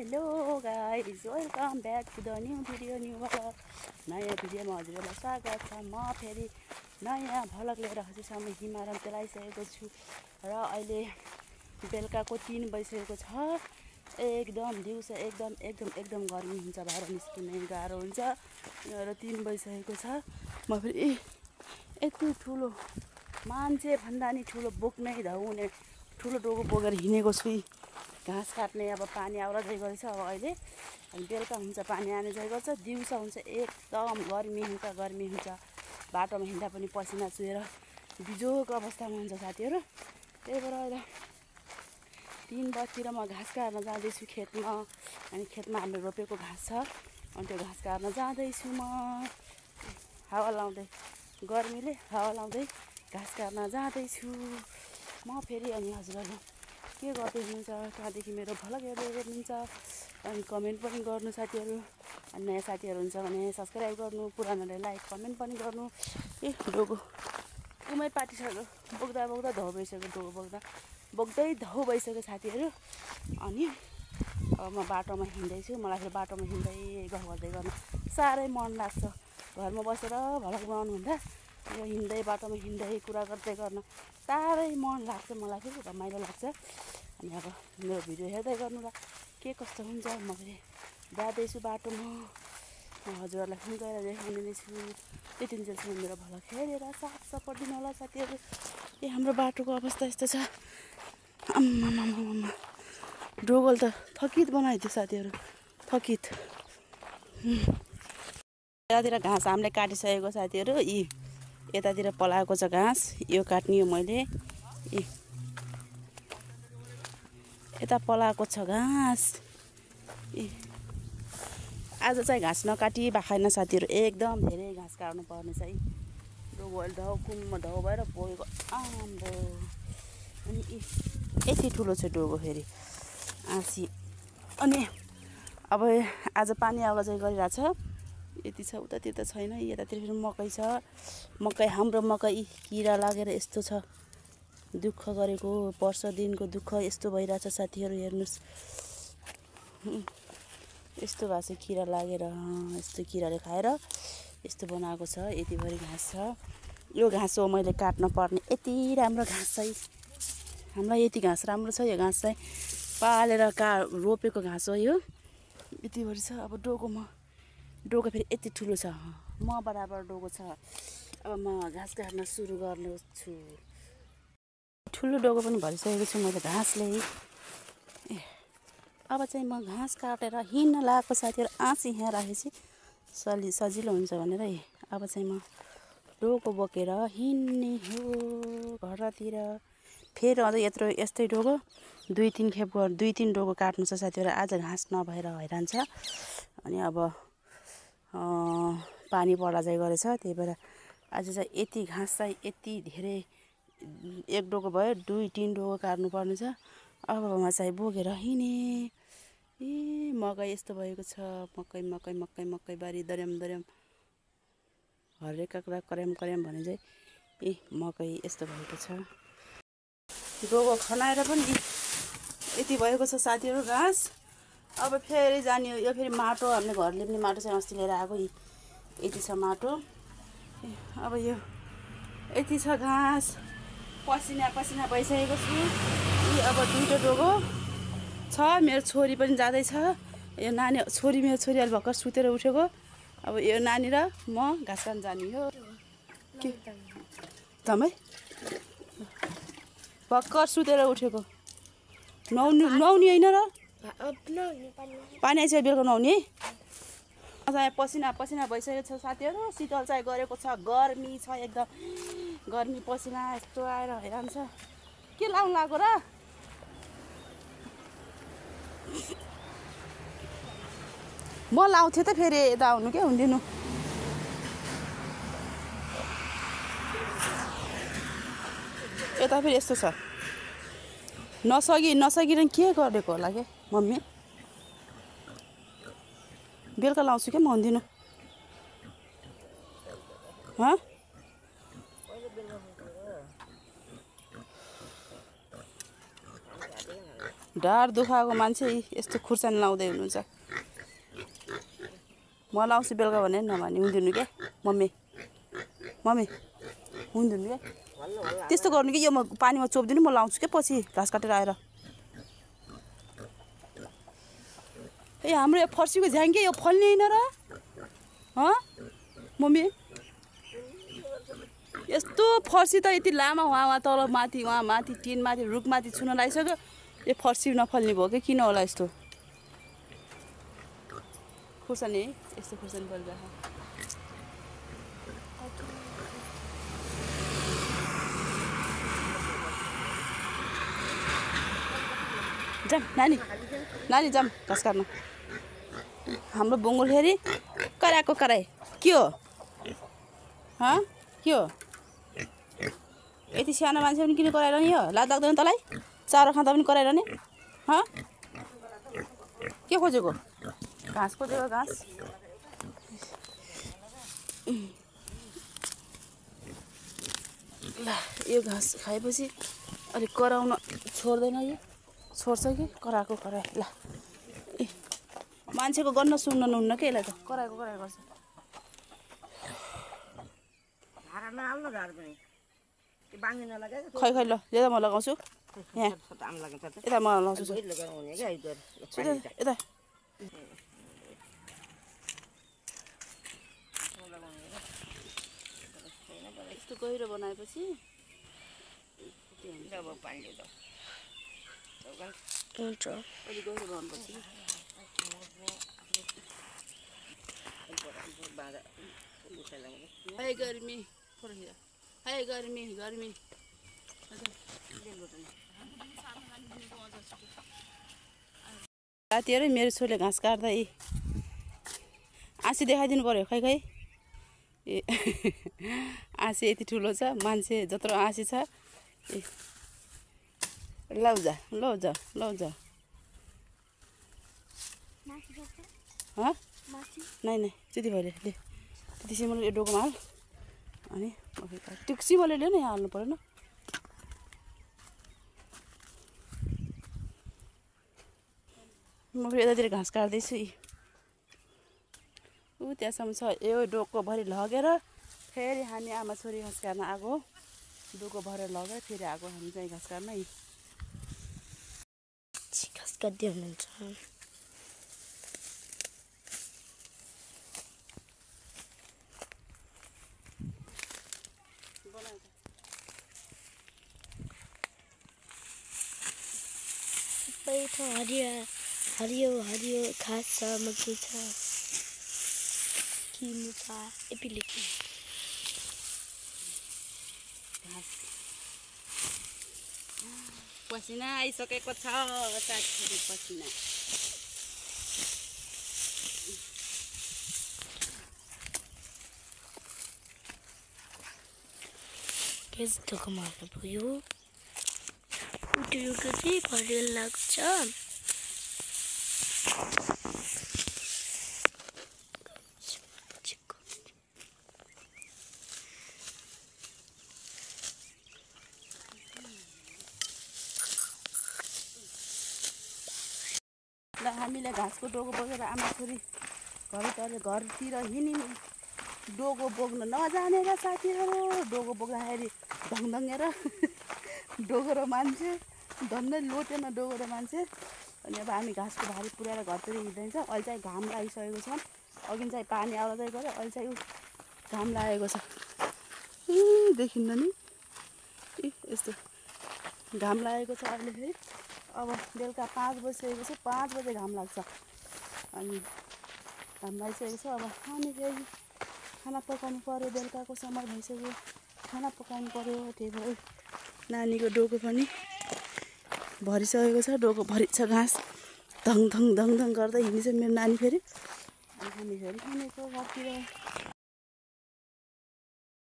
Hello guys, welcome back to the new vlog. नयाँ भिडियोमा हजुरहरूलाई स्वागत छ। म फेरि नयाँ भ्लग लिएर हजुरसँग हिमालय चलाइसकेको छु र अहिले बेलुकाको 3 बजिसकेको छ। एकदम दिउँसो एकदम गर्मी हुन्छ, बाहिर निस्किनै गाह्रो हुन्छ र 3 बजिसकेको छ। म फेरि यति ठुलो मान्छे भन्दा नि ठुलो बोक्नै धाउने ठुलो डोको बोकेर हिँडेको छु। घाँस काट्ने अब पानी आउला जाइ गरेछ। अब अहिले बेलुका हुन्छ पानी आने जाइ गर्छ, दिउँसो हुन्छ एकदम गर्मी हुन्छ। बाटोमा हिँड्दा पनि पसिना चुहेर बिजोग अवस्थामा हुन्छ साथीहरू। त्यही भएर अहिले 3 बजीतिर म घाँस काट्न जाँदैछु खेतमा। अनि खेतमा हामीले रोपेको घाँस छ, अनि त्यो घाँस काट्न जाँदैछु म। हावा लाउँदै गर्मीले हावा लाउँदै घाँस काट्न जाँदैछु म फेरि। अनि हजुरहरूले के गर्दै हुनुहुन्छ, कहाँदेखि मेरो भ्लग हेर्दै हुनुहुन्छ, अनि कमेन्ट पनि गर्नु साथीहरू। अनि नयाँ साथीहरू हुन्छ भने सब्सक्राइब गर्नु, पुरानोले लाइक कमेन्ट पनि गर्नु। डोको उमै पाटिसक्यो, बोक्दा धौ भइसक्यो, डोको बोक्दै धौ भइसक्यो साथीहरू। अनि अब म बाटोमा हिँड्दैछु। मलाई फेरि बाटोमा हिँड्दै गफ गर्दै गर्नु साह्रै मन लाग्छ। घरमा बसेर भ्लग बनाउनुभन्दा यो हिँड्दै बाटोमा हिँड्दै कुरा गर्दै गर्न साह्रै मन लाग्छ, मलाई फेरि रमाइलो लाग्छ। अनि अब मेरो भिडियो हेर्दै गर्नु र के कस्तो हुन्छ। म फेरि जाँदैछु बाटोमा, म हजुरहरूलाई फोन गरेर देखाउने नै छु। त्यतिन्जेलसम्म मेरो भ्लग हेरेर साथ सपोर्ट दिनु होला साथीहरू। हाम्रो बाटोको अवस्था यस्तो छ। आम्मामामा डोगल त थकित बनाइदियो साथीहरू, थकित। यतातिर घाँस हामीले काटिसकेको साथीहरू। यतातिर पलाएको छ घाँस, यो काट्ने हो मैले। यता पलाएको छ घाँस। आज चाहिँ घाँस नकाटी बाखाएन साथीहरू, एकदम धेरै घाँस काट्नु पर्ने छ। डोगो अहिले कुममा धौ भएर बोकेको आम्बो। अनि यति ठुलो छ डोगो फेरि आँसी। अनि अब आज पानी आउला चाहिँ गरिरहेछ, यति छ। उतातिर त छैन, यतातिर फेरि मकै छ। हाम्रो मकै किरा लागेर यस्तो छ, दुःख गरेको वर्ष दिनको दुःख यस्तो भइरहेछ साथीहरू। हेर्नुहोस्, यस्तो भएको छ, किरा लागेर यस्तो किराले खाएर यस्तो बनाएको छ। यतिभरि घाँस छ। यो घाँस हो मैले काट्न पर्ने। यति राम्रो घाँस छ हामीलाई, यति घाँस राम्रो छ। यो घाँस चाहिँ पालेर रोपेको घाँस हो यो। यतिभरि छ। अब डोको फेरि यति ठुलो छ, म बराबर डोको छ। अब म घाँस काट्न सुरु गर्नेछु। ठुलो डोको पनि भरिसकेको छु मैले घाँसले। अब चाहिँ म घाँस काटेर हिँड्न लागेको साथीहरू। आँसी यहाँ राखेपछि सजिलो हुन्छ भनेर अब चाहिँ म डोको बोकेर हिँड्ने हो घरतिर। फेरि अझ यस्तै डोको 2-3 डोको काट्नु छ साथीहरू। आज घाँस नभएर हैरान छ। अनि अब पानी पर्ला जाइ गरेछ, त्यही भएर आज चाहिँ यति घाँस चाहिँ यति धेरै, 1 डोको भयो 2-3 डोको काट्नुपर्ने छ। अब म चाहिँ बोकेर हिँडेँ। मकै यस्तो भएको छ, मकै बारी दर्याम हरेका कुरा कर्याम भने चाहिँ मकै यस्तो भएको छ। डोको खनाएर पनि यति भएको छ साथीहरू घाँस। अब फेरि जाने हो। यो फेरि माटो, हामीले घर लिप्ने माटो चाहिँ अस्ति लिएर आएको, यति छ माटो। अब यो यति छ घाँस, पसिना भइसकेको छु। अब 2टा डोको छ। मेरो छोरी पनि जाँदैछ। यो मेरो छोरी अहिले भर्खर सुतेर उठेको। अब यो नानी र म घाँस काट्न जाने हो। के तपाईँ भर्खर सुतेर उठेको, नुहाउने होइन र पानी आइसक्यो, बेलुका नुहाउने। चाहिँ पसिना भइसकेको छ साथीहरू। शीतल चाहिँ गरेको छ, गर्मी छ एकदम, गर्मी पसिना यस्तो आएर हैरान छ। के लाउनु लाग्यो र? म लाउँथेँ त फेरि यता आउनु के हुँदिनु। यता फेरि यस्तो छ, नसकिरहनु के गरेको होला के मम्मी। बेलुका लाउँछु क्या म, हुँदिनु। ढाड दुखाएको मान्छे यस्तो खुर्सानी लाउँदै हुनुहुन्छ। म लाउँछु बेलुका भने नभने हुँदैन क्या मम्मी हुँदैन क्या त्यस्तो गर्नु कि यो म पानीमा चोप्दिनु म लाउँछु क्या पछि घाँस काटेर आएर। ए हाम्रो यो फर्सीको झ्याङ के यो फल्ने होइन र मम्मी? यस्तो फर्सी त यति लामा वहाँ तल माथि वहाँ माथि टिन माथि रुख माथि छुन लागिसक्यो। यो फर्सी नफल्ने भयो कि किन होला यस्तो खुर्सानी यस्तो खुर्सानी परिरहेको। जाम नानी जाम घाँस काट्नु। हाम्रो बङ्गोल फेरि कराएको कराए के हो के हो? यति सानो मान्छे पनि किन कराइरहने हो? लाज लाग्दैन तँलाई? चारो खाँदा पनि कराइरहने के खोजेको? घाँस खोजेको घाँस। ल यो घाँस खाएपछि अलिक कराउन छोड्दैन यो छोड्छ कि कराएको कराए। ल ए मान्छेको गर्न सुन्न नहुन्न के यसलाई त कराएको कराए गर्छ। खै खै ल यता म लगाउँछु यहाँ यता म लगाउँछु यता यस्तो गहिरो बनाएपछि हुन्छ अलि गहिरो बनाउनुपर्छ। हाय गर्मी हाय गर्मी गर्मी रातिहरू मेरो छोरीले घाँस काट्दा आँसी देखाइदिनु पर्यो। खै खै ए आँसी यति ठुलो छ मान्छे जत्रो आँसी छ। ए लौजा लौजा लौजा नै नै त्यति भइले ले त्यति सिमल यो डोकोमा हाल अनि त्यो सिमलले लियो न यहाँ हाल्नु परेन। म फेरि यतातिर घाँस काट्दैछु ऊ त्यहाँसम्म छ। यो डोकोभरि लगेर फेरि हामी आमा छोरी घाँस काट्न आएको डोकोभरि लगेर फेरि आएको हामी चाहिँ घाँस काट्न घाँस काट्दै हुनुहुन्छ। हरियो हरियो हरियो घाँस छ मकै छ किनु छ एपिले पसिना आइसकेको छ पसिना। के धोकामा हाल्नु भयो उठेको चाहिँ हरियो लाग्छ। ल हामीले घाँसको डोको बोकेर आमा छोरी घरतिर हिँड्यौँ। डोको बोक्न नजानेर साथीहरू डोको बोक्दाखेरि धङधङेर डोको र मान्छे धन्दै लोटेन डोको र मान्छे। अनि अब हामी घाँसको भारी पुऱ्याएर घरतिर हिँड्दैछ। अहिले चाहिँ घाम लागिसकेको छ। अघि चाहिँ पानी आउँदै गयो अहिले चाहिँ घाम लागेको छ देखिन्न नि यस्तो घाम लागेको छ। अहिले फेरि अब बेलुका 5 बजिसकेको छ 5 बजे घाम लाग्छ अनि घाम लागिसकेको छ। अब हामी फेरि खाना पकाउनु पर्यो बेलुकाको समय भइसक्यो खाना पकाउनु पर्यो। त्यही भएर नानीको डोको पनि भरिसकेको छ डोको भरि छ घाँस धङ धङ धङ धङ गर्दै हिँड्छ मेरो नानी फेरि अनि हामी फेरि हिँडेको घरतिर।